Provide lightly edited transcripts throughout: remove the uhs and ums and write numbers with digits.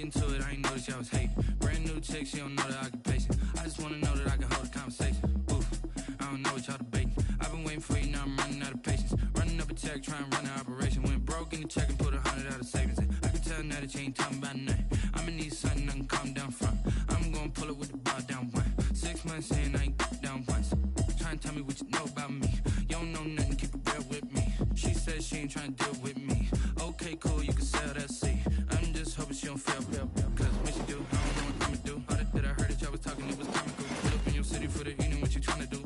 getting to it, I ain't noticed y'all was hating. Brand new chick, she don't know the occupation. I just wanna know that I can hold a conversation. Oof, I don't know what y'all debating. I've been waiting for you, now I'm running out of patience. Running up a check, trying to run an operation. Went broke in the check and put 100 out of savings in. I can tell now that you ain't talking about nothing. I'ma need something I can calm down from. I'm gonna pull it with the bar down one. 6 months in, I ain't down once. Trying to tell me what you know about me. You don't know nothing, keep it real with me. She said she ain't trying to deal with me. Okay, cool, you can sell that seat. I'm just hoping she don't fail. Cause when she do, I don't know what I'ma do. All that I heard that y'all was talking, it was comical. Pull up in your city for the evening, what you trying to do?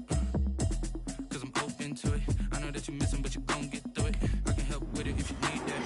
Cause I'm open to it. I know that you missing, but you gon' get through it. I can help with it if you need that.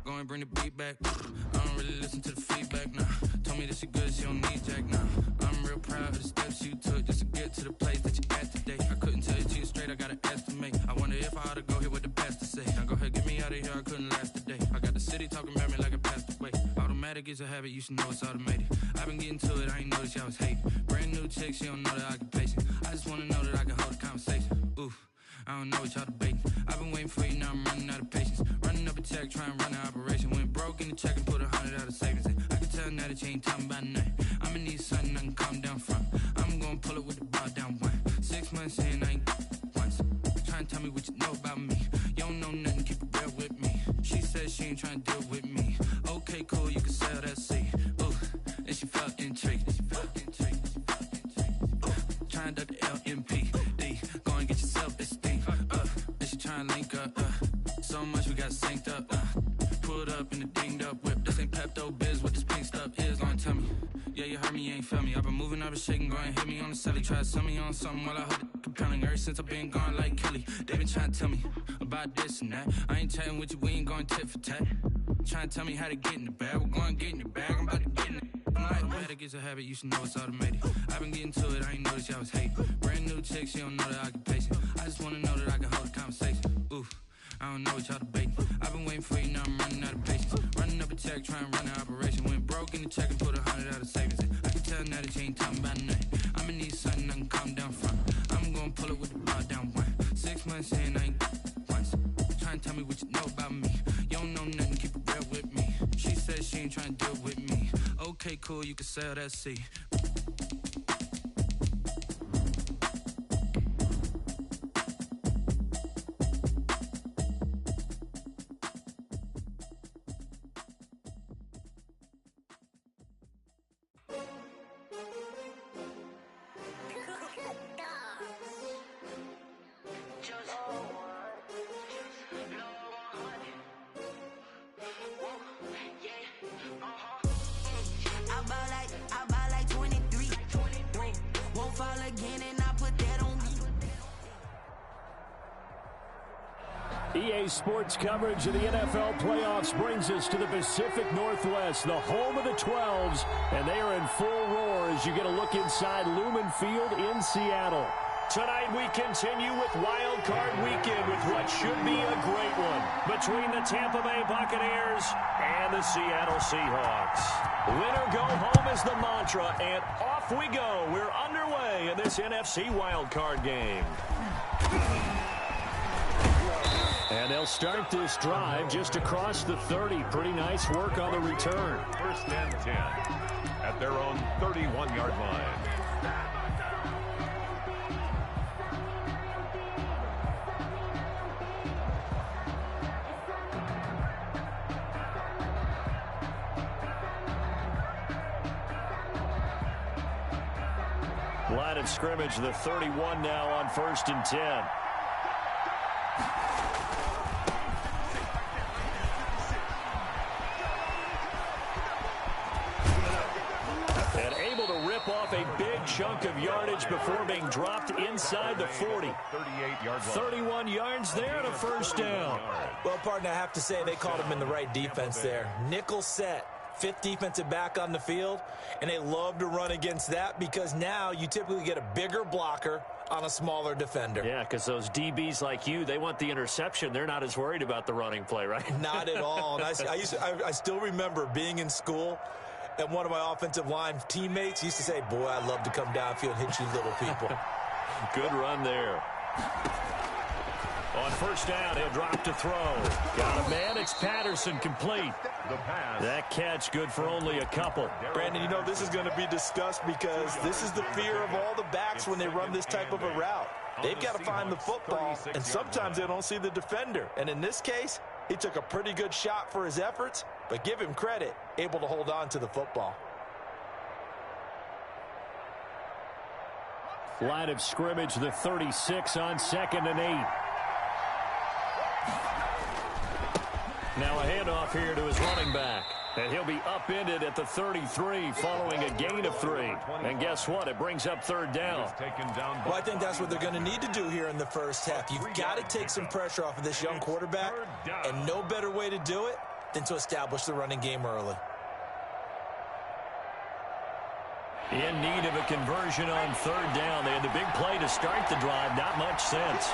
Go and bring the beat back. I don't really listen to the feedback now. Told me that she good, she don't need Jack now. I'm real proud of the steps you took just to get to the place that you at today. I couldn't tell you to you straight, I gotta estimate. I wonder if I ought to go here with the best to say. Now go ahead, get me out of here, I couldn't last today. I got the city talking about me like I passed away. Automatic is a habit, you should know it's automated. I've been getting to it, I ain't noticed y'all was hating. Brand new chick, she don't know the occupation. I just wanna know that I can hold a conversation. Oof, I don't know what y'all debating. I've been waiting for you, now I'm running out of patience. Running up a check, trying to run an operation. Went broke in the check and put 100 out of savings in. I can tell now that you ain't talking about nothing. I'ma need something I can calm down from. I'm gonna pull it with the bar down one. 6 months in, I ain't once. Trying to tell me what you know about me. You don't know nothing, keep it real with me. She said she ain't trying to deal with me. Okay, cool, you can sell that seat. Ooh, and she felt intrigued. Trying to duck the LMPD. Go and get your self-esteem. And she trying to link up. So much we got synced up. Pulled up in the dinged up whip. This ain't Pepto-Biz, what this pink stuff is. Long tell me. Yeah, you heard me, you ain't felt me. I've been moving, I've been shaking, go and hit me on the celly. Try to sell me on something while I hold it compelling. Ever since I've been gone like Kelly, they been trying to tell me about this and that. I ain't chatting with you, we ain't going tit for tat. Trying to tell me how to get in the bag. We're going to get in your bag, I'm about to get in it. I'm like, automatic is a habit, you should know it's automated. I've been getting to it, I ain't noticed y'all was hating. Brand new chick, she don't know the occupation. I just wanna know that I can hold a conversation. Oof, I don't know what y'all debating. I've been waiting for you, now I'm running out of patience. Running up a check, trying to run an operation. Went broke in the check and put 100 out of savings in. I can tell now that you ain't talking about nothing. I'ma need something I can calm down from. I'm gonna pull it with the bar down one. 6 months in, I ain't once. Trying to tell me what you know about me. You don't know nothing, keep it real with me. She said she ain't trying to deal with me. Okay, cool, you can sell that seat. EA Sports coverage of the NFL playoffs brings us to the Pacific Northwest, the home of the 12s, and they are in full roar as you get a look inside Lumen Field in Seattle. Tonight we continue with Wild Card Weekend with what should be a great one between the Tampa Bay Buccaneers and the Seattle Seahawks. Win or go home is the mantra, and off we go. We're underway in this NFC Wild Card game. And they'll start this drive just across the 30. Pretty nice work on the return. First and 10 at their own 31-yard line. Line of scrimmage, the 31 now on first and 10. And able to rip off a big chunk of yardage before being dropped inside the 40. 38-yard line. 31 yards there and a first down. Well, partner, I have to say they called him in the right defense there. Nickel set. Fifth defensive back on the field, and they love to run against that because now you typically get a bigger blocker on a smaller defender. Yeah, because those DBs like you, they want the interception. They're not as worried about the running play, right? Not at all. And I still remember being in school, and one of my offensive line teammates used to say, boy, I'd love to come downfield and hit you little people. Good run there. On first down, he'll drop to throw. Got a man. It's Patterson, complete. That catch good for only a couple. Brandon, you know this is going to be discussed because this is the fear of all the backs when they run this type of a route. They've got to find the football, and sometimes they don't see the defender. And in this case, he took a pretty good shot for his efforts, but give him credit, able to hold on to the football. Line of scrimmage, the 36 on 2nd and 8. Now a handoff here to his running back. And he'll be upended at the 33 following a gain of 3. And guess what? It brings up 3rd down. Well, I think that's what they're going to need to do here in the first half. You've got to take some pressure off of this young quarterback. And no better way to do it than to establish the running game early. In need of a conversion on 3rd down. They had the big play to start the drive. Not much sense.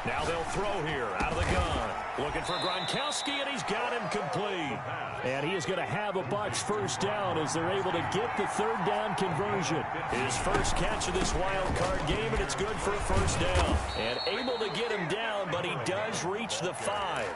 Now they'll throw here out of the gun. Looking for Gronkowski, and he's got him complete. And he is going to have a Bucs first down as they're able to get the 3rd down conversion. His first catch of this wild card game, and it's good for a first down. And able to get him down, but he does reach the 5.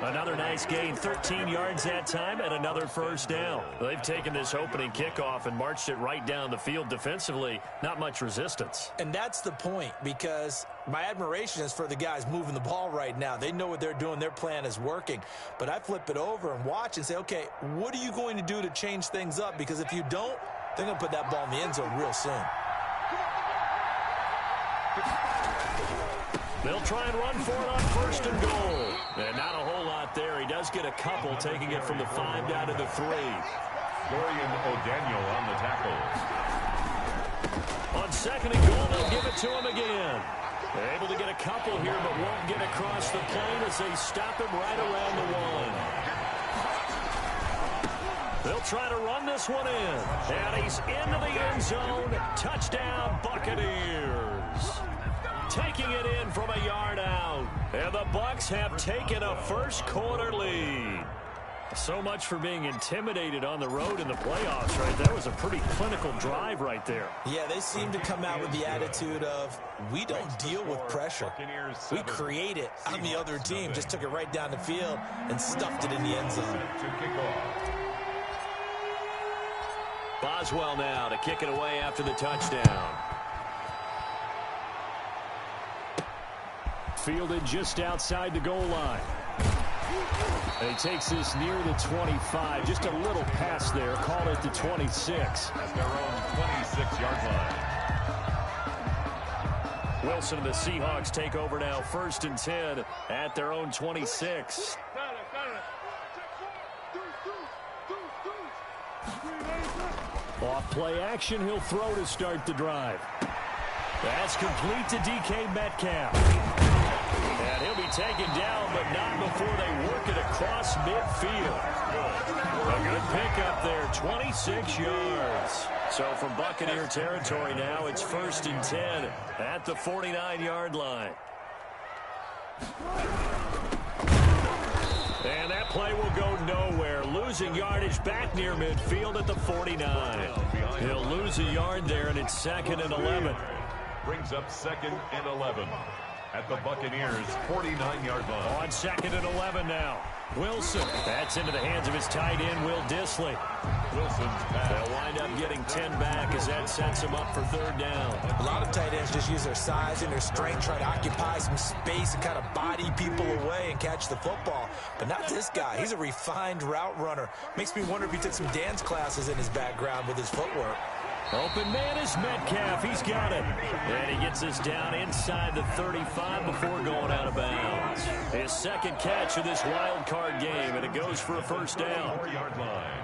Another nice gain, 13 yards that time, and another first down. They've taken this opening kickoff and marched it right down the field defensively. Not much resistance. And that's the point, because my admiration is for the guys moving the ball right now. They know what they're doing. Their plan is working. But I flip it over and watch and say, okay, what are you going to do to change things up? Because if you don't, they're going to put that ball in the end zone real soon. They'll try and run for it on 1st and goal. And not a whole lot there. He does get a couple, taking it from the 5 down to the 3. Dorian O'Daniel on the tackle. On 2nd and goal, they'll give it to him again. They're able to get a couple here, but won't get across the plane as they stop him right around the 1. They'll try to run this one in. And he's into the end zone. Touchdown, Buccaneers. Taking it in from a yard out. And the Bucs have taken a first quarter lead. So much for being intimidated on the road in the playoffs, right? That was a pretty clinical drive right there. Yeah, they seem to come out with the attitude of, we don't deal with pressure. We create it on the other team. Just took it right down the field and stuffed it in the end zone. Boswell now to kick it away after the touchdown. Fielded just outside the goal line. And he takes this near the 25. Just a little pass there. Call it the 26. At their own 26-yard line. Wilson and the Seahawks take over now. 1st and 10 at their own 26. Off play action. He'll throw to start the drive. That's complete to DK Metcalf. And he'll be taken down, but not before they work it across midfield. A good pickup there, 26 yards. So from Buccaneer territory now, it's 1st and 10 at the 49-yard line. And that play will go nowhere. Losing yardage back near midfield at the 49. He'll lose a yard there, and it's 2nd and 11. Brings up 2nd and 11 at the Buccaneers' 49-yard line. On 2nd and 11 now. Wilson. That's into the hands of his tight end, Will Dissly. Wilson's pass. They'll wind up getting 10 back as that sets him up for 3rd down. A lot of tight ends just use their size and their strength, try to occupy some space and kind of body people away and catch the football. But not this guy. He's a refined route runner. Makes me wonder if he took some dance classes in his background with his footwork. Open man is Metcalf. He's got it. And he gets us down inside the 35 before going out of bounds. His 2nd catch of this wild card game, and it goes for a first down. 4-yard line.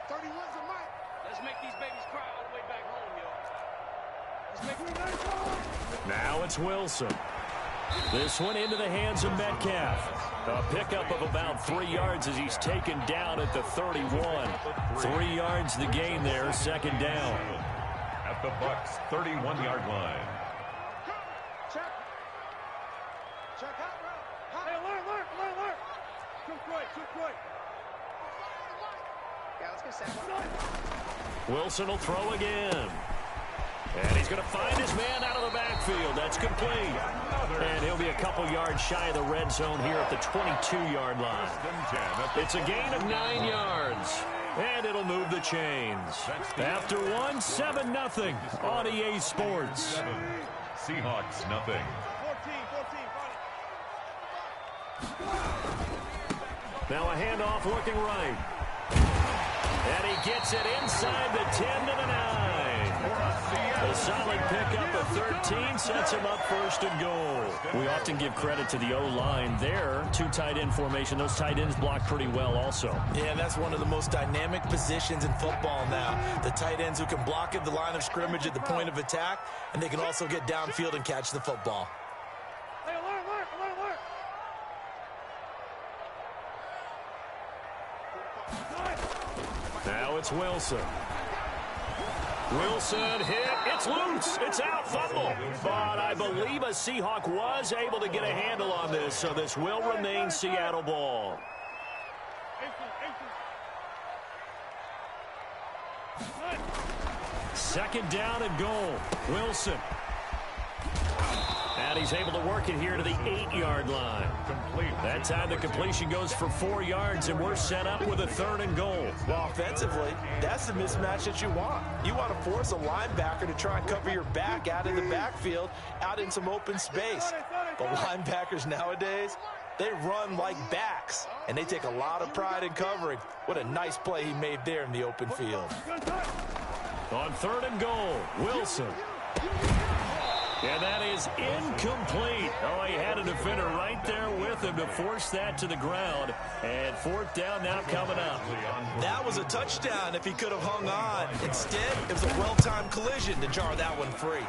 31's a mic. Let's make these babies cry all the way back home, y'all. Let's make Now it's Wilson. This one into the hands of Metcalf. A pickup of about 3 yards as he's taken down at the 31. 3 yards the gain there, 2nd down. At the Bucs' 31-yard line. Check. Check out, bro. Hey, alert. Wilson will throw again. And he's going to find his man out of the backfield. That's complete. And he'll be a couple yards shy of the red zone here at the 22-yard line. It's a gain of 9 yards. And it'll move the chains. After one, 7-0 on EA Sports. Seahawks, nothing. Now a handoff looking right. And he gets it inside the 10 to the 9. A solid pickup of 13 sets him up first and goal. We often give credit to the O-line there. 2 tight end formation. Those tight ends block pretty well also. Yeah, that's one of the most dynamic positions in football now. The tight ends who can block at the line of scrimmage at the point of attack, and they can also get downfield and catch the football. Now it's Wilson. Wilson hit. It's loose. It's out. Fumble. But I believe a Seahawk was able to get a handle on this, so this will remain Seattle ball. Second down and goal. Wilson. And he's able to work it here to the 8-yard line. That time the completion goes for 4 yards, and we're set up with a 3rd and goal. Well, offensively, that's the mismatch that you want. You want to force a linebacker to try and cover your back out in the backfield, out in some open space. But linebackers nowadays, they run like backs, and they take a lot of pride in covering. What a nice play he made there in the open field. On 3rd and goal, Wilson. And that is incomplete. Oh, he had a defender right there with him to force that to the ground. And 4th down now coming up. That was a touchdown if he could have hung on. Instead, it was a well-timed collision to jar that one free.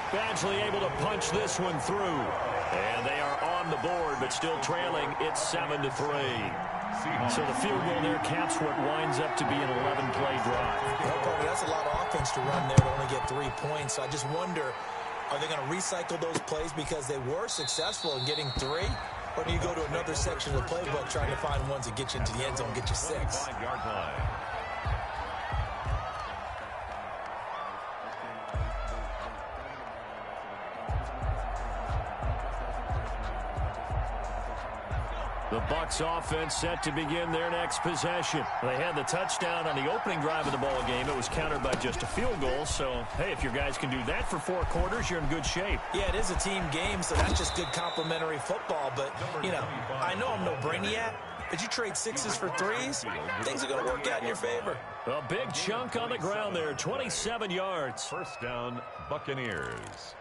Badgley able to punch this one through. And they are on the board, but still trailing. It's 7-3. So the field goal there caps what winds up to be an 11-play drive. That's a lot of offense to run there to only get 3 points. So I just wonder, are they going to recycle those plays because they were successful in getting 3? Or do you go to another section of the playbook trying to find ones that get you into the end zone, get you 6? 5-yard line. The Bucs offense set to begin their next possession. They had the touchdown on the opening drive of the ball game. It was countered by just a field goal. So, hey, if your guys can do that for 4 quarters, you're in good shape. Yeah, it is a team game, so that's just good complimentary football. But, you know, I know I'm no brainiac, but you trade 6s for 3s, things are going to work out in your favor. A big chunk on the ground there, 27 yards. First down, Buccaneers.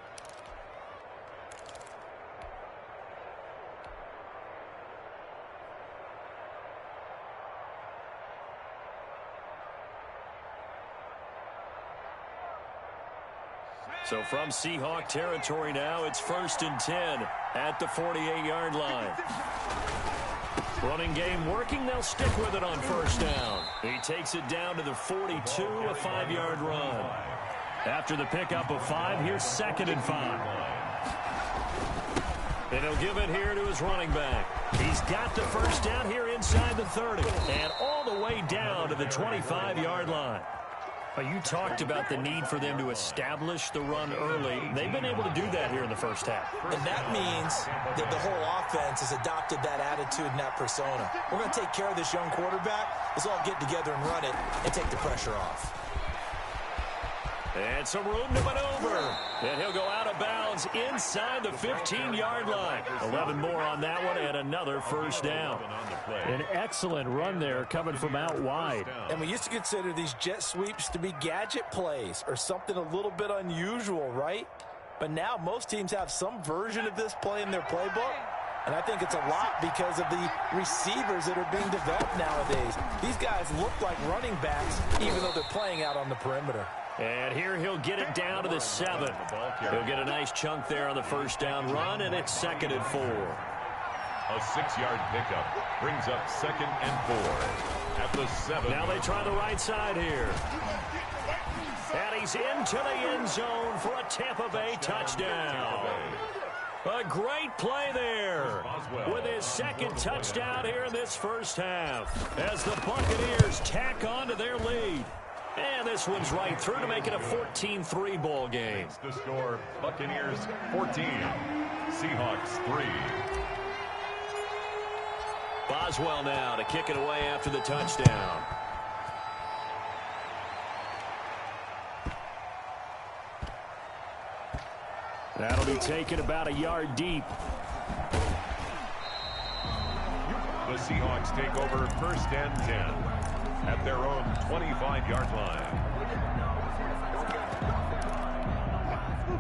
So from Seahawk territory now, it's 1st and 10 at the 48-yard line. Running game working. They'll stick with it on 1st down. He takes it down to the 42, a 5-yard run. After the pickup of 5, here's 2nd and 5. And he'll give it here to his running back. He's got the 1st down here inside the 30 and all the way down to the 25-yard line. You talked about the need for them to establish the run early. They've been able to do that here in the first half. And that means that the whole offense has adopted that attitude and that persona. We're going to take care of this young quarterback. Let's all get together and run it and take the pressure off. And some room to maneuver. And he'll go out of bounds inside the 15-yard line. 11 more on that one and another 1st down. An excellent run there coming from out wide. And we used to consider these jet sweeps to be gadget plays or something a little bit unusual, right? But now most teams have some version of this play in their playbook. And I think it's a lot because of the receivers that are being developed nowadays. These guys look like running backs even though they're playing out on the perimeter. And here he'll get it down to the 7. He'll get a nice chunk there on the 1st down run, and it's 2nd and 4. A 6-yard pickup brings up 2nd and 4 at the 7. Now they try the right side here. And he's into the end zone for a Tampa Bay touchdown. A great play there with his second touchdown here in this first half as the Buccaneers tack on to their lead. And this one's right through to make it a 14-3 ball game. The score, Buccaneers 14, Seahawks 3. Boswell now to kick it away after the touchdown. That'll be taken about a yard deep. The Seahawks take over first and 10 at their own 25-yard line.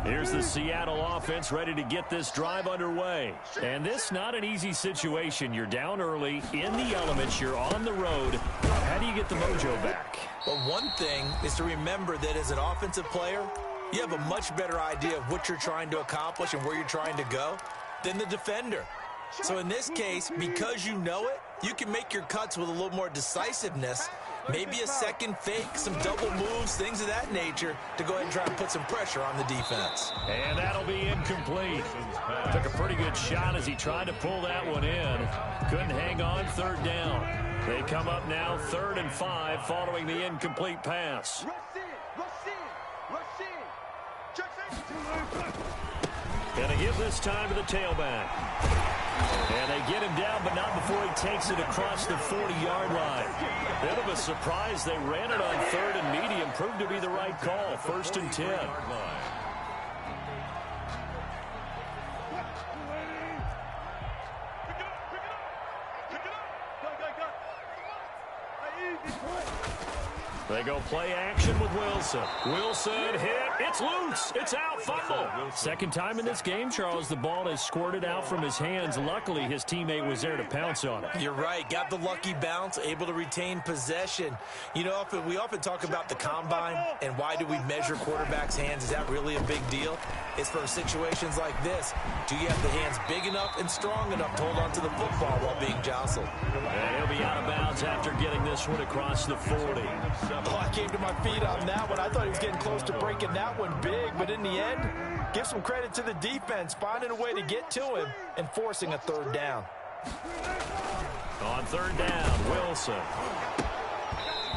Here's the Seattle offense ready to get this drive underway. And this not an easy situation. You're down early, in the elements, you're on the road. How do you get the mojo back? Well, one thing is to remember that as an offensive player, you have a much better idea of what you're trying to accomplish and where you're trying to go than the defender. So in this case, because you know it, you can make your cuts with a little more decisiveness, maybe a second fake, some double moves, things of that nature, to go ahead and try and put some pressure on the defense. And that'll be incomplete. Took a pretty good shot as he tried to pull that one in. Couldn't hang on third down. They come up now 3rd and 5 following the incomplete pass. And they give this time to the tailback. And they get him down, but not before he takes it across the 40-yard line. Bit of a surprise. They ran it on 3rd and medium. Proved to be the right call. 1st and 10. They go play action with Wilson. Wilson hit. It's loose. It's out. Fumble. Second time in this game, Charles, the ball has squirted out from his hands. Luckily, his teammate was there to pounce on it. You're right. Got the lucky bounce, able to retain possession. You know, we often talk about the combine and why do we measure quarterbacks' hands. Is that really a big deal? It's for situations like this. Do you have the hands big enough and strong enough to hold on to the football while being jostled? And he'll be out of bounds after getting this one across the 40. Oh, I came to my feet on that one. I thought he was getting close to breaking that one big, but in the end, give some credit to the defense, finding a way to get to him and forcing a 3rd down. On 3rd down, Wilson.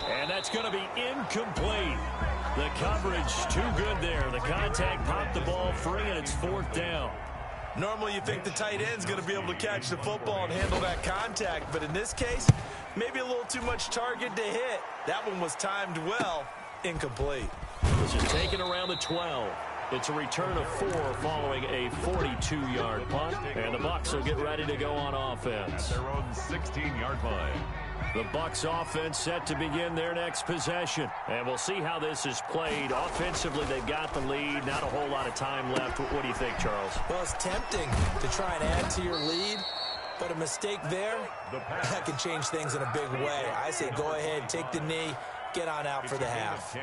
And that's going to be incomplete. The coverage too good there. The contact popped the ball free, and it's 4th down. Normally you think the tight end's going to be able to catch the football and handle that contact, but in this case, maybe a little too much target to hit. That one was timed well. Incomplete. This is taken around the 12. It's a return of 4 following a 42-yard punt, and the Bucs will get ready to go on offense. Their own 16-yard line. The Bucs offense set to begin their next possession. And we'll see how this is played. Offensively, they've got the lead. Not a whole lot of time left. What do you think, Charles? Well, it's tempting to try and add to your lead, but a mistake there, that can change things in a big way. I say go ahead, take the knee, get on out for the half.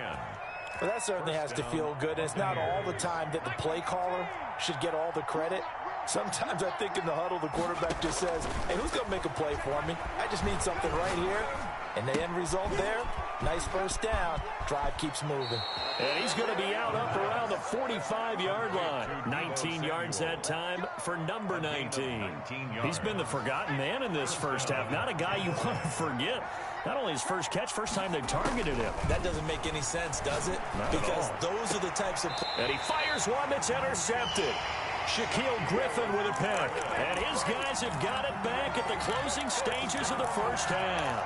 Well, that certainly has to feel good. And it's not all the time that the play caller should get all the credit. Sometimes I think in the huddle, the quarterback just says, hey, who's going to make a play for me? I just need something right here. And the end result there, nice first down. Drive keeps moving. And he's going to be out up around the 45-yard line. 19 yards that time for number 19. He's been the forgotten man in this first half. Not a guy you want to forget. Not only his first catch, first time they've targeted him. That doesn't make any sense, does it? Because those are the types of... And he fires one that's intercepted. Shaquille Griffin with a pick. And his guys have got it back at the closing stages of the first half.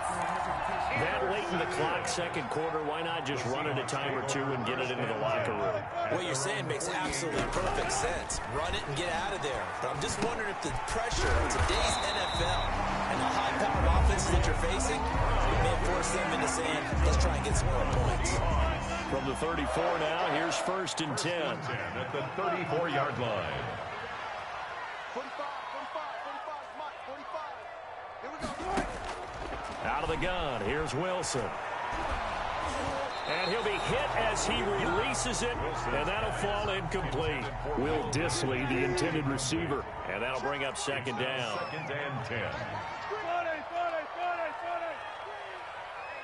That late in the clock, second quarter, why not just run it a time or two and get it into the locker room? What you're saying makes absolutely perfect sense. Run it and get out of there. But I'm just wondering if the pressure of today's NFL and the high-powered offenses that you're facing may force them into saying, let's try and get some more points. From the 34 now, here's 1st and 10. At the 34-yard line. 45, 45. Here we go. Out of the gun, here's Wilson. And he'll be hit as he releases it, and that'll fall incomplete. Will Dissly, the intended receiver. And that'll bring up 2nd down. 2nd and 10.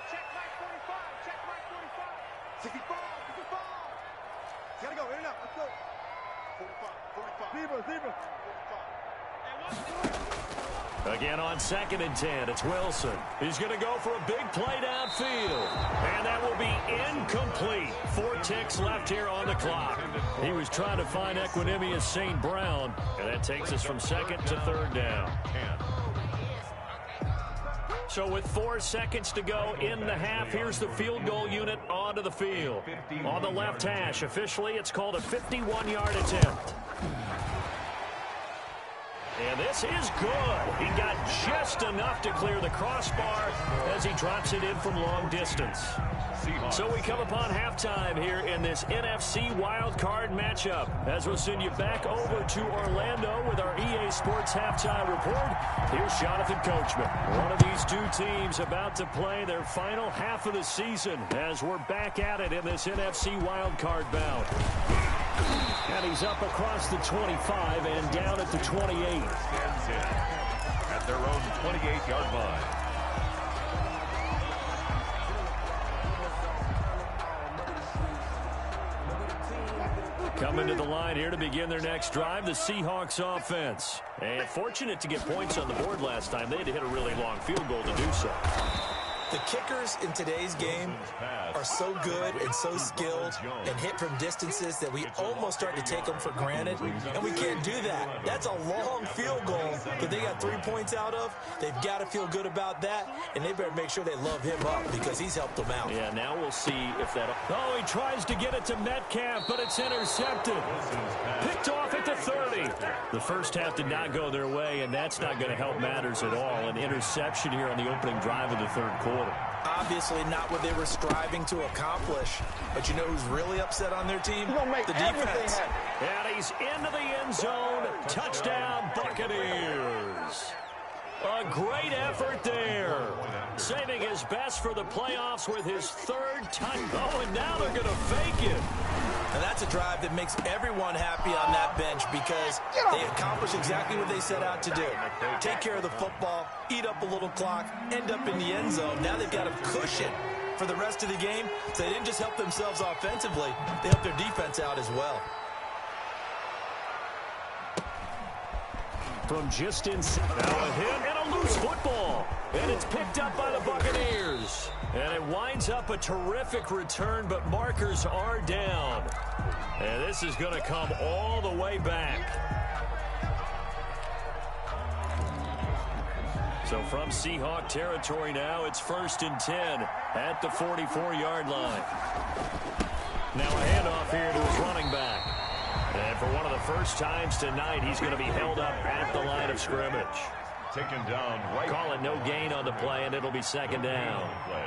Check mark 45. Check mark 45. 65. Gotta go. In and out. Let's go. Again on 2nd and 10, it's Wilson. He's going to go for a big play downfield. And that will be incomplete. 4 ticks left here on the clock. He was trying to find Equanimeous St. Brown. And that takes us from 2nd to 3rd down. So with 4 seconds to go in the half, here's the field goal unit onto the field. On the left hash, officially it's called a 51-yard attempt. And this is good. He got just enough to clear the crossbar as he drops it in from long distance. So we come upon halftime here in this NFC wildcard matchup. As we'll send you back over to Orlando with our EA Sports Halftime Report, here's Jonathan Coachman. One of these two teams about to play their final half of the season as we're back at it in this NFC wildcard bout. And he's up across the 25 and down at the 28. Stands in at their own 28-yard line. Coming to the line here to begin their next drive, the Seahawks offense. And fortunate to get points on the board last time. They had to hit a really long field goal to do so. The kickers in today's game are so good and so skilled and hit from distances that we almost start to take them for granted, and we can't do that. That's a long field goal that they got 3 points out of. They've got to feel good about that, and they better make sure they love him up because he's helped them out. Yeah, now we'll see if that... Oh, he tries to get it to Metcalf, but it's intercepted. Picked off at the 30. The first half did not go their way, and that's not going to help matters at all. An interception here on the opening drive of the third quarter. Obviously not what they were striving to accomplish. But you know who's really upset on their team? The defense. And he's into the end zone. Touchdown, Buccaneers. A great effort there. Saving his best for the playoffs with his 3rd touchdown. Oh, and now they're going to fake it. And that's a drive that makes everyone happy on that bench because they accomplish exactly what they set out to do. Take care of the football, eat up a little clock, end up in the end zone. Now they've got a cushion for the rest of the game. So they didn't just help themselves offensively, they helped their defense out as well. From just inside. Now a hit and a loose football. And it's picked up by the Buccaneers. And it winds up a terrific return, but markers are down. And this is going to come all the way back. So from Seahawk territory now, it's 1st and 10 at the 44-yard line. Now a handoff here to his running back. And for one of the first times tonight, he's going to be held up at the line of scrimmage. Taken down right. Call it no gain on the play, and it'll be 2nd down. Play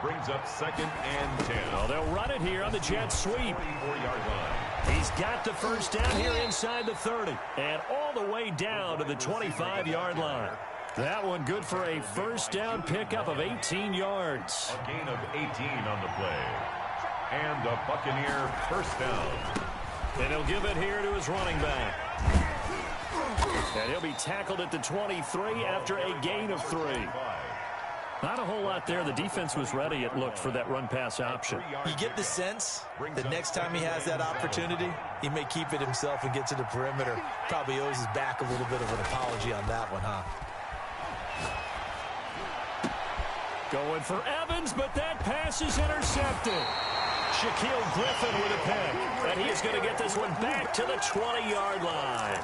brings up 2nd and 10. Oh, they'll run it here on the jet sweep. 44-yard line. He's got the first down here inside the 30 and all the way down to the 25-yard line. That one good for a first down pickup of 18 yards. A gain of 18 on the play. And a Buccaneer first down. And he'll give it here to his running back. And he'll be tackled at the 23 after a gain of 3. Not a whole lot there. The defense was ready, it looked, for that run-pass option. You get the sense that next time he has that opportunity, he may keep it himself and get to the perimeter. Probably owes his back a little bit of an apology on that one, huh? Going for Evans, but that pass is intercepted. Shaquille Griffin with a pick. And he is going to get this one back to the 20-yard line.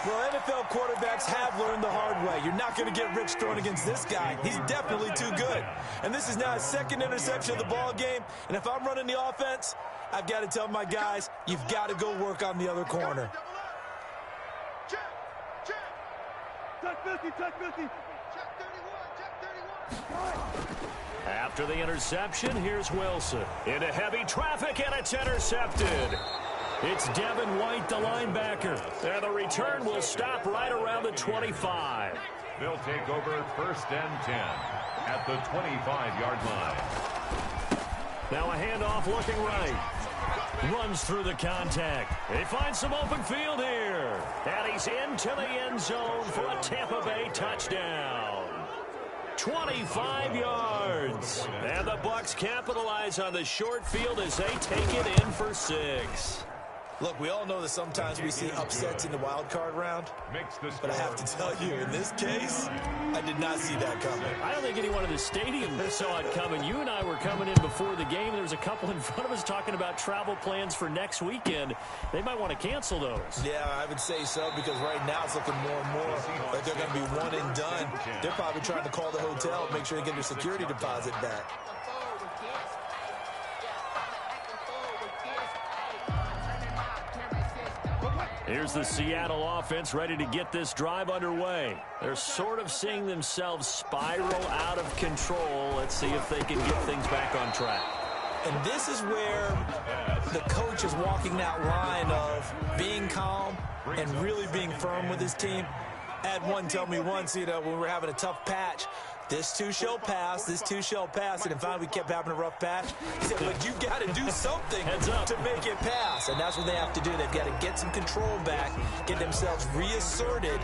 Well, NFL quarterbacks have learned the hard way. You're not going to get rich throwing against this guy. He's definitely too good. And this is now his 2nd interception of the ball game. And if I'm running the offense, I've got to tell my guys, you've got to go work on the other corner. Check. Check 50, check 50. Check 31. After the interception, here's Wilson. Into heavy traffic, and it's intercepted. It's Devin White, the linebacker. And the return will stop right around the 25. They'll take over 1st and 10 at the 25-yard line. Now a handoff looking right. Runs through the contact. He finds some open field here. And he's into the end zone for a Tampa Bay touchdown. 25 yards. And the Bucs capitalize on the short field as they take it in for 6. Look, we all know that sometimes we see upsets in the wild card round, but I have to tell you, in this case, I did not see that coming. I don't think anyone in the stadium saw it coming. You and I were coming in before the game. There was a couple in front of us talking about travel plans for next weekend. They might want to cancel those. Yeah, I would say so, because right now it's looking more and more like they're going to be one and done. They're probably trying to call the hotel, make sure they get their security deposit back. Here's the Seattle offense ready to get this drive underway. They're sort of seeing themselves spiral out of control. Let's see if they can get things back on track. And this is where the coach is walking that line of being calm and really being firm with his team. I had one tell me once, when we were having a tough patch, this too shall pass, this too shall pass. And in fact, we kept having a rough patch. He said, but you've got to do something to make it pass. And that's what they have to do. They've got to get some control back, get themselves reasserted,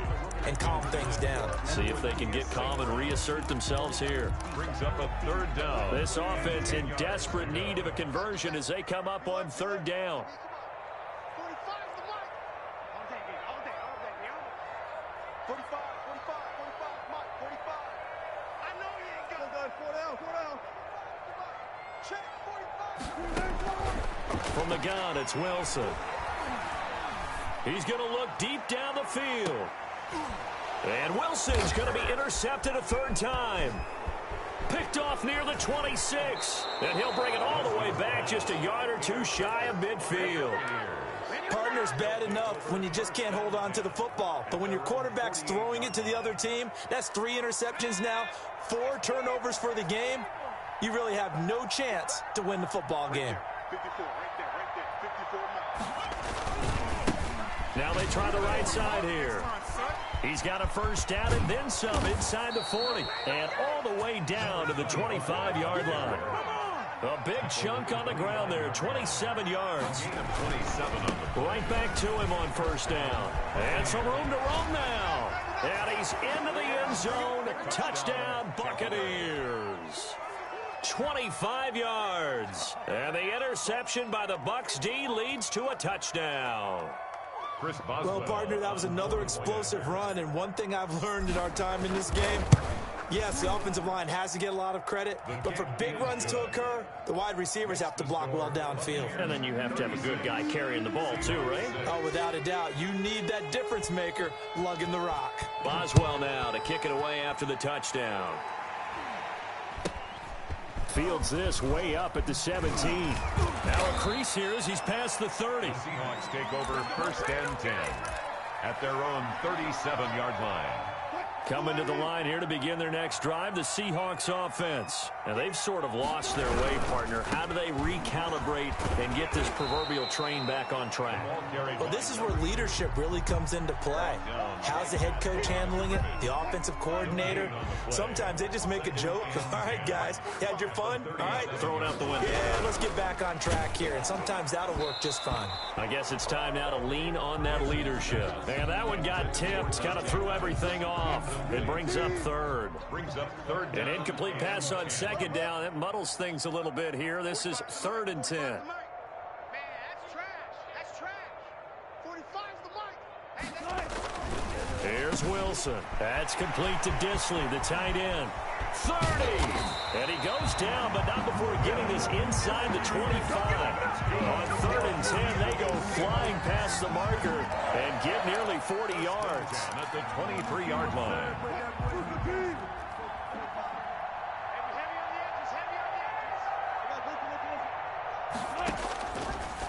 and calm things down. See if they can get calm and reassert themselves here. Brings up a 3rd down. This offense in desperate need of a conversion as they come up on 3rd down. From the gun, it's Wilson. He's going to look deep down the field. And Wilson's going to be intercepted a 3rd time. Picked off near the 26. And he'll bring it all the way back just a yard or two shy of midfield. Partner's bad enough when you just can't hold on to the football. But when your quarterback's throwing it to the other team, that's 3 interceptions now, 4 turnovers for the game. You really have no chance to win the football game. 54, right there, 54 Now they try the right side here. He's got a 1st down and then some inside the 40. And all the way down to the 25-yard line. A big chunk on the ground there, 27 yards. 27 on the play. Right back to him on 1st down. And some room to roam now. And he's into the end zone. Touchdown, Buccaneers. 25 yards. And the interception by the Bucs D leads to a touchdown. Chris Boswell. Well, partner, that was another explosive run. And one thing I've learned in our time in this game, yes, the offensive line has to get a lot of credit, but for big runs to occur, the wide receivers have to block well downfield. And then you have to have a good guy carrying the ball too, right? Oh, without a doubt. You need that difference maker lugging the rock. Boswell now to kick it away after the touchdown. Fields this way up at the 17. Now a crease here as he's past the 30. The Seahawks take over 1st and 10 at their own 37-yard line. Coming to the line here to begin their next drive, the Seahawks offense. Now, they've sort of lost their way, partner. How do they recalibrate and get this proverbial train back on track? Well, this is where leadership really comes into play. How's the head coach handling it? The offensive coordinator? Sometimes they just make a joke. All right, guys, you had your fun? All right. Throw it out the window. Yeah, let's get back on track here. And sometimes that'll work just fine. I guess it's time now to lean on that leadership. And that one got tipped. Kind of threw everything off. It brings up 3rd. Brings up 3rd down. An incomplete pass on 2nd down. That muddles things a little bit here. This is 3rd and 10. Man, that's trash. That's trash. 45's the mic. Here's Wilson. That's complete to Disley, the tight end. 30. And he goes down, but not before getting this inside the 25. On 3rd and 10, they go flying past the marker and get nearly 40 yards. At the 23-yard line.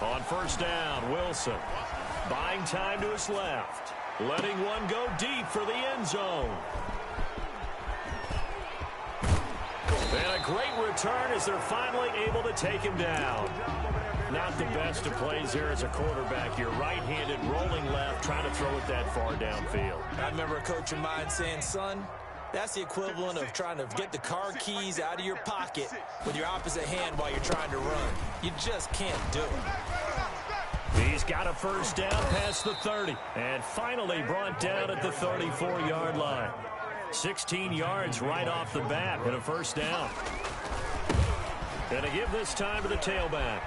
On 1st down, Wilson buying time to his left, letting one go deep for the end zone. And a great return as they're finally able to take him down. Not the best of plays here as a quarterback. You're right-handed, rolling left, trying to throw it that far downfield. I remember a coach of mine saying, son, that's the equivalent of trying to get the car keys out of your pocket with your opposite hand while you're trying to run. You just can't do it. He's got a 1st down past the 30. And finally brought down at the 34-yard line. 16 yards right off the bat and a 1st down. Going to give this time to the tailback.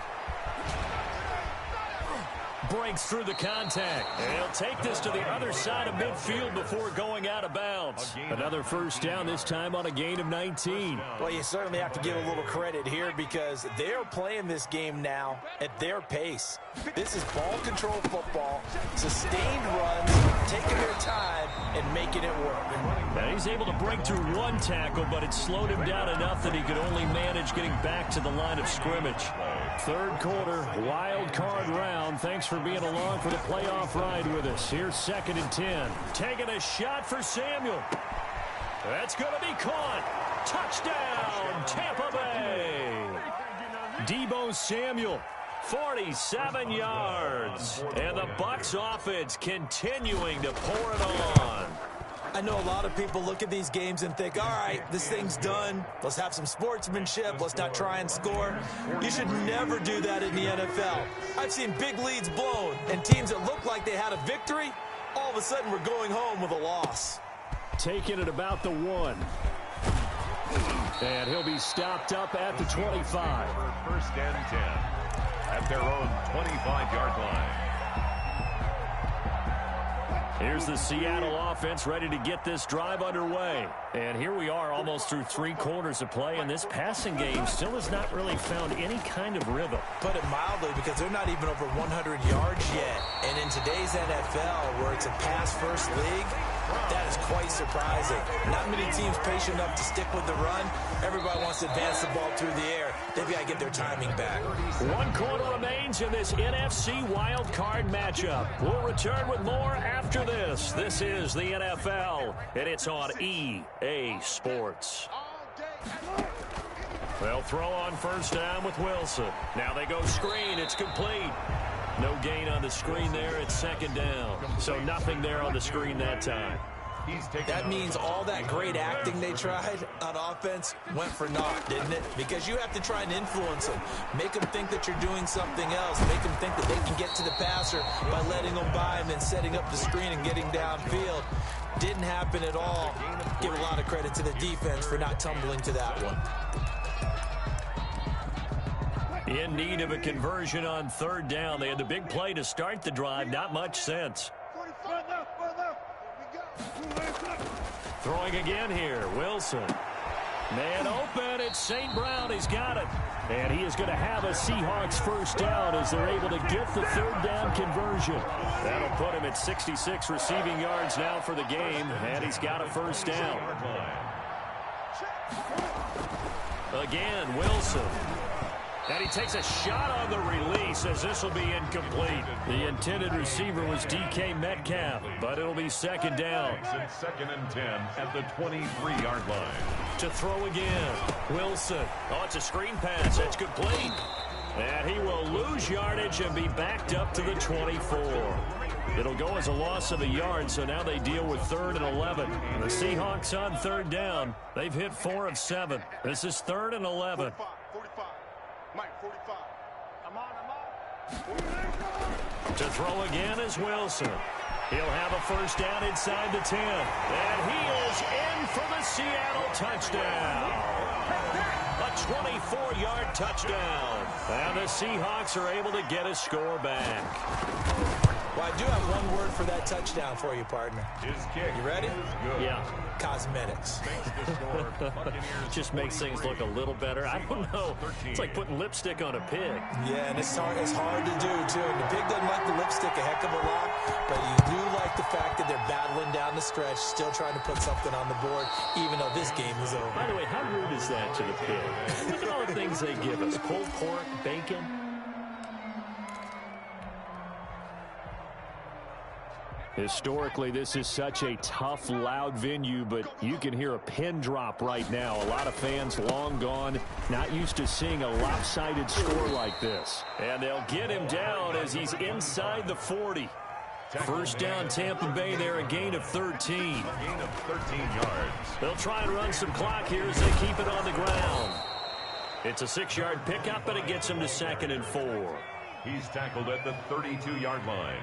breaks through the contact. And he'll take this to the other side of midfield before going out of bounds. Another first down, this time on a gain of 19. Well, you certainly have to give a little credit here because they're playing this game now at their pace. This is ball control football, sustained runs, taking their time, and making it work. Now he's able to break through one tackle, but it slowed him down enough that he could only manage getting back to the line of scrimmage. Third quarter, wild card round. Thanks for being along for the playoff ride with us. Here's 2nd and 10. Taking a shot for Samuel. That's going to be caught. Touchdown, Tampa Bay. Deebo Samuel, 47 yards. And the Bucs offense continuing to pour it on. I know a lot of people look at these games and think, all right, this thing's done. Let's have some sportsmanship. Let's not try and score. You should never do that in the NFL. I've seen big leads blown and teams that look like they had a victory, all of a sudden we're going home with a loss. Taking it about the 1. And he'll be stopped up at the 25. First and 10 at their own 25-yard line. Here's the Seattle offense ready to get this drive underway. And here we are almost through 3 quarters of play, and this passing game still has not really found any kind of rhythm. Put it mildly, because they're not even over 100 yards yet. And in today's NFL, where it's a pass-first league, that is quite surprising. Not many teams patient enough to stick with the run. Everybody wants to advance the ball through the air. They've got to get their timing back. 1 quarter remains in this NFC wild card matchup. We'll return with more after this. This is the NFL, and it's on EA Sports. They'll throw on first down with Wilson. Now they go screen. It's complete. No gain on the screen there. It's 2nd down. So nothing there on the screen that time. That means all that great acting they tried on offense went for naught, didn't it? Because you have to try and influence them. Make them think that you're doing something else. Make them think that they can get to the passer by letting them by and then setting up the screen and getting downfield. Didn't happen at all. Give a lot of credit to the defense for not tumbling to that one. In need of a conversion on 3rd down. They had the big play to start the drive. Not much sense. Throwing again here. Wilson. Man open. It's St. Brown. He's got it. And he is going to have a Seahawks first down as they're able to get the 3rd down conversion. That'll put him at 66 receiving yards now for the game. And he's got a first down. Again, Wilson. And he takes a shot on the release as this will be incomplete. The intended receiver was DK Metcalf, but it'll be 2nd down. 2nd and 10 at the 23-yard line. To throw again, Wilson. Oh, it's a screen pass. That's complete. And he will lose yardage and be backed up to the 24. It'll go as a loss of a yard, so now they deal with 3rd and 11. The Seahawks on 3rd down. They've hit 4 of 7. This is 3rd and 11. 45. Mike, 45. I'm on. To throw again is Wilson. He'll have a first down inside the 10. And he is in for the Seattle touchdown. A 24-yard touchdown. And the Seahawks are able to get a score back. Well, I do have one word for that touchdown for you, partner. His kick. You ready? Yeah. Cosmetics. Just makes things look a little better. I don't know. It's like putting lipstick on a pig. Yeah, and it's hard to do, too. And the pig doesn't like the lipstick a heck of a lot, but you do like the fact that they're battling down the stretch, still trying to put something on the board, even though this game is over. By the way, how rude is that to the pig? Look at all the things they give us. Pulled pork, bacon. Historically, this is such a tough, loud venue, but you can hear a pin drop right now. A lot of fans long gone, not used to seeing a lopsided score like this. And they'll get him down as he's inside the 40. First down, Tampa Bay there, a gain of 13. Gain of 13 yards. They'll try and run some clock here as they keep it on the ground. It's a 6-yard pickup, and it gets him to 2nd and 4. He's tackled at the 32-yard line.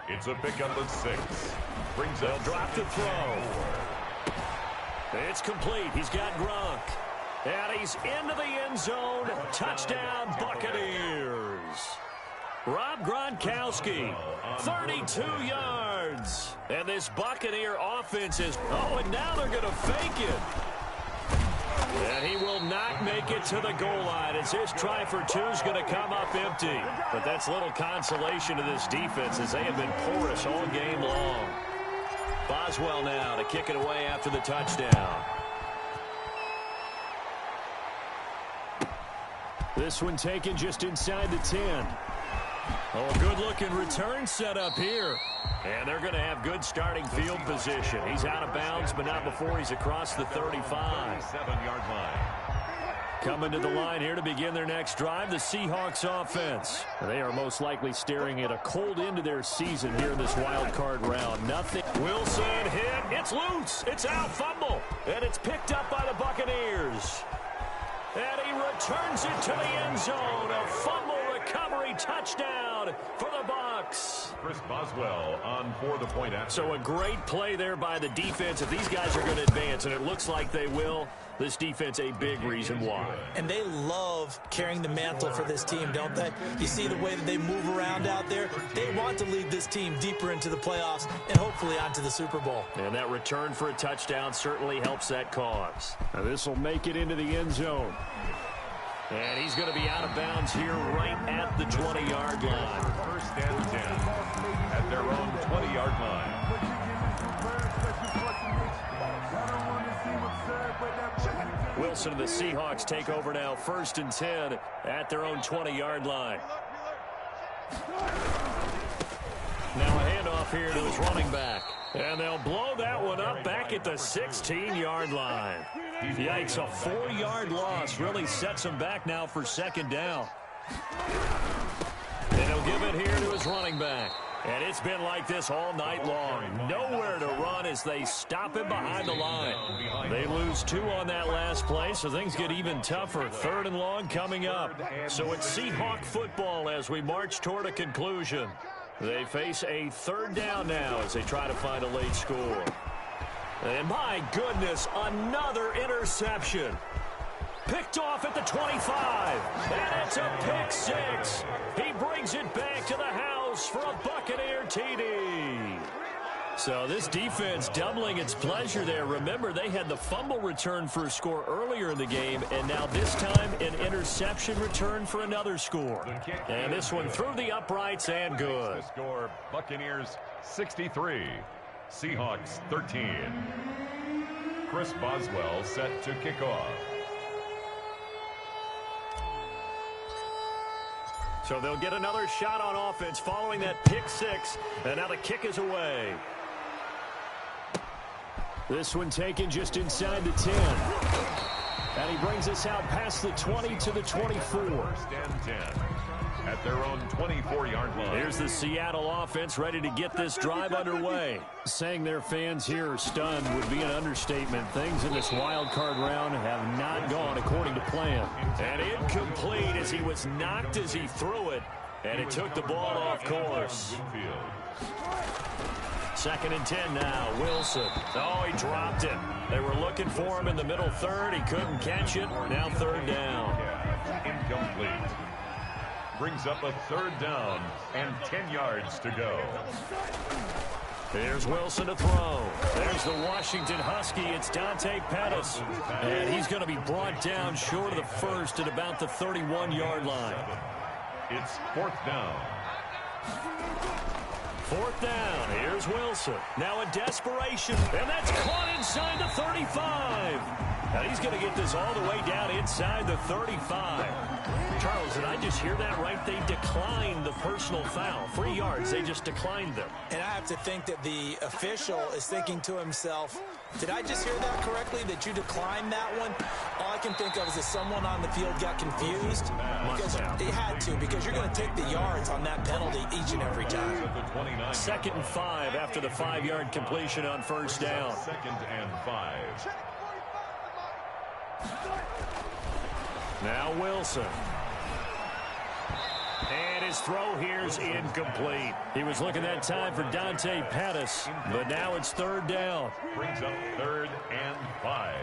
It's a pickup of 6. They'll drop the throw. It's complete. He's got Gronk. And he's into the end zone. Touchdown, Buccaneers. Rob Gronkowski, 32 yards. And this Buccaneer offense is, and now they're going to fake it. And he will not make it to the goal line as his try for two is going to come up empty. But that's little consolation to this defense as they have been porous all game long. Boswell now to kick it away after the touchdown. This one taken just inside the 10. Oh, good-looking return set up here. And they're going to have good starting field position. He's out of bounds, but not before he's across the 35. 7-yard line. Coming to the line here to begin their next drive, the Seahawks offense. They are most likely staring at a cold end to their season here in this wild card round. Nothing. Wilson hit. It's loose. It's out. Fumble. And it's picked up by the Buccaneers. And he returns it to the end zone. A fumble recovery touchdown for the Bucs. Chris Boswell on for the point after. So a great play there by the defense. If these guys are going to advance, and it looks like they will, this defense a big reason why. And they love carrying the mantle for this team, don't they? You see the way that they move around out there? They want to lead this team deeper into the playoffs and hopefully onto the Super Bowl. And that return for a touchdown certainly helps that cause. Now this will make it into the end zone. And he's going to be out of bounds here right at the 20-yard line. First and 10 at their own 20-yard line. Wilson and the Seahawks take over now, 1st and 10 at their own 20-yard line. Now a handoff here to his running back. And they'll blow that one up back at the 16-yard line. Yikes, a 4-yard loss really sets him back now for 2nd down. And he'll give it here to his running back. And it's been like this all night long. Nowhere to run as they stop him behind the line. They lose 2 on that last play, so things get even tougher. 3rd and long coming up. So it's Seahawk football as we march toward a conclusion. They face a 3rd down now as they try to find a late score. And my goodness, another interception. Picked off at the 25. And it's a pick 6. He brings it back to the house for a Buccaneer TD. So this defense doubling its pleasure there. Remember, they had the fumble return for a score earlier in the game, and now this time an interception return for another score. And this one through the uprights and good. The score, Buccaneers 63, Seahawks 13. Chris Boswell set to kick off. So they'll get another shot on offense following that pick 6, and now the kick is away. This one taken just inside the 10. And he brings us out past the 20 to the 24. 1st and 10 at their own 24-yard line. Here's the Seattle offense ready to get this drive underway. Saying their fans here are stunned would be an understatement. Things in this wild card round have not gone according to plan. And incomplete as he was knocked as he threw it. And it took the ball off course. 2nd and 10 now. Wilson. Oh, he dropped it. They were looking for him in the middle 3rd. He couldn't catch it. Now 3rd down. Incomplete. Brings up a 3rd down and 10 yards to go. There's Wilson to throw. There's the Washington Husky. It's Dante Pettis. And he's going to be brought down short of the 1st at about the 31-yard line. It's 4th down. 4th down. Here's Wilson. Now a desperation. And that's caught inside the 35. And he's going to get this all the way down inside the 35. Charles, did I just hear that right? They declined the personal foul. 3 yards. They just declined them. And I have to think that the official is thinking to himself, did I just hear that correctly, that you declined that one? All I can think of is that someone on the field got confused. Because they had to, because you're going to take the yards on that penalty each and every time. 2nd and 5 after the 5-yard completion on 1st down. 2nd and 5. Now Wilson. And his throw here's incomplete. He was looking that time for Dante Pettis, but now it's 3rd down. Brings up 3rd and 5.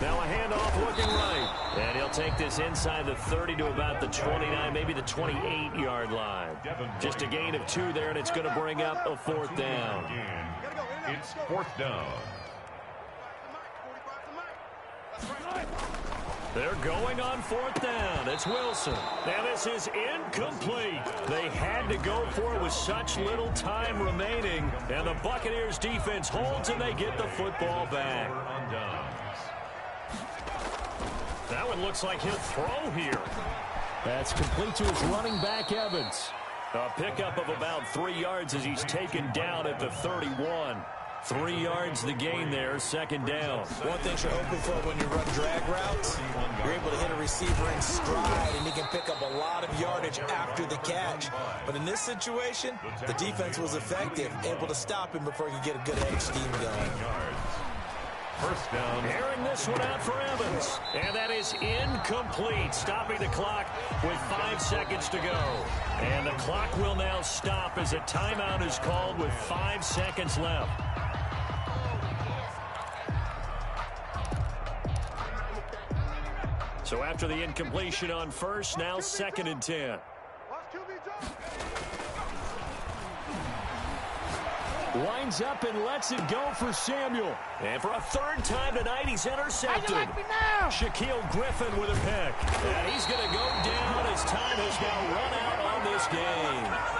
Now a handoff looking right. And he'll take this inside the 30 to about the 29, maybe the 28-yard line. Just a gain of 2 there, and it's going to bring up a 4th down. It's 4th down. They're going on 4th down. It's Wilson. Now this is incomplete. They had to go for it with such little time remaining. And the Buccaneers defense holds and they get the football back. That one looks like he'll throw here. That's complete to his running back, Evans. A pickup of about 3 yards as he's taken down at the 31. 3 yards the gain there, 2nd down. One thing you're hoping for when you run drag routes, you're able to hit a receiver in stride, and he can pick up a lot of yardage after the catch. But in this situation, the defense was effective, able to stop him before he could get a good edge scheme going. 1st down. Airing this one out for Evans. And that is incomplete, stopping the clock with 5 seconds to go. And the clock will now stop as a timeout is called with 5 seconds left. So after the incompletion on 1st, now 2nd and 10. Winds up and lets it go for Samuel. And for a 3rd time tonight, he's intercepted. Shaquille Griffin with a pick. And he's going to go down as time has now run out on this game.